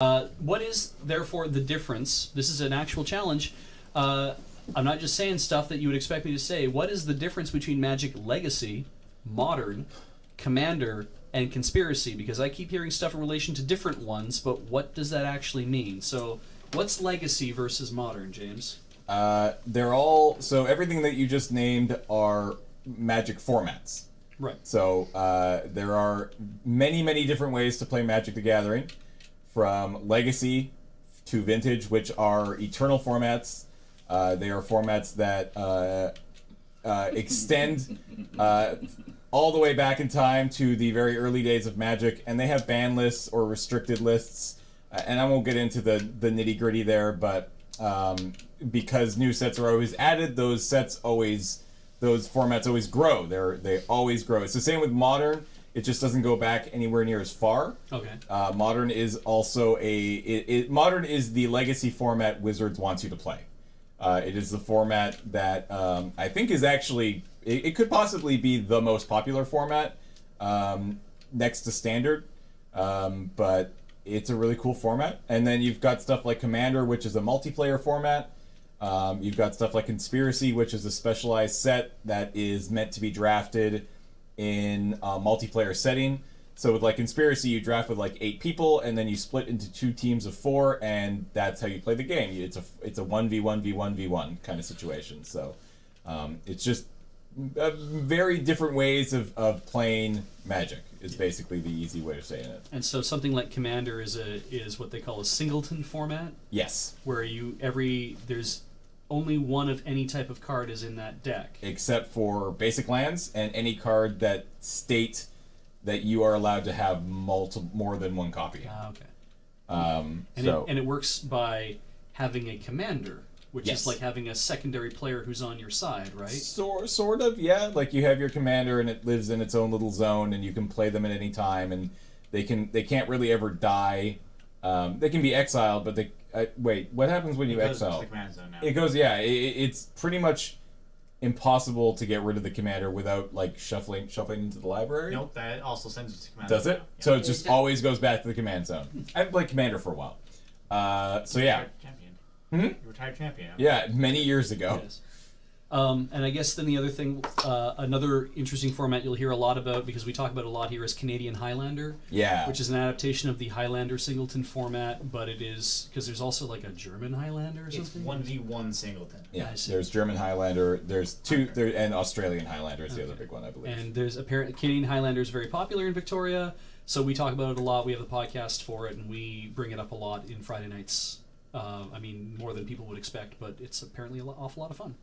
What is, therefore, the difference? This is an actual challenge. I'm not just saying stuff that you would expect me to say. What is the difference between Magic Legacy, Modern, Commander, and Conspiracy? Because I keep hearing stuff in relation to different ones, but what does that actually mean? So, what's Legacy versus Modern, James? They're all... So everything that you just named are Magic formats. Right. So there are many, many different ways to play Magic the Gathering. From Legacy to Vintage, which are eternal formats. They are formats that extend all the way back in time to the very early days of Magic, and they have ban lists or restricted lists. And I won't get into the nitty-gritty there, but because new sets are always added, those formats always grow. They always grow. It's the same with Modern. It just doesn't go back anywhere near as far. Okay. Modern is also Modern is the Legacy format Wizards wants you to play. It is the format that I think is actually... It could possibly be the most popular format next to Standard. But it's a really cool format. And then you've got stuff like Commander, which is a multiplayer format. You've got stuff like Conspiracy, which is a specialized set that is meant to be drafted in a multiplayer setting. So with like Conspiracy, you draft with like 8 people, and then you split into 2 teams of 4, and that's how you play the game. It's a 1v1v1v1 kind of situation. So it's just very different ways of playing Magic is basically the easy way of saying it. And so something like Commander is what they call a singleton format? Yes. Where there's only one of any type of card is in that deck. Except for basic lands and any card that state that you are allowed to have more than one copy. Okay. And it works by having a commander, which Yes. is like having a secondary player who's on your side, right? Sort of, yeah. Like you have your commander and it lives in its own little zone and you can play them at any time, and they can't really ever die. They can be exiled, but wait, what happens when you exile? It goes to the command zone now. It goes, yeah. It's pretty much impossible to get rid of the commander without like shuffling into the library. Nope, that also sends it to command Does zone. it? Yeah. So it just always goes back to the command zone. I haven't played Commander for a while. So yeah. Retired champion. Hmm? You retired champion. Yeah, many years ago. Yes. And I guess then the other thing, another interesting format you'll hear a lot about, because we talk about it a lot here, is Canadian Highlander. Yeah. Which is an adaptation of the Highlander singleton format, but it is, because there's also like a German Highlander or It's something? 1v1 singleton. Yeah, I see. there's German Highlander, there's two, and Australian Highlander is the other big one, I believe. And there's apparently Canadian Highlander is very popular in Victoria, so we talk about it a lot. We have a podcast for it, and we bring it up a lot in Friday nights. I mean, more than people would expect, but it's apparently an awful lot of fun.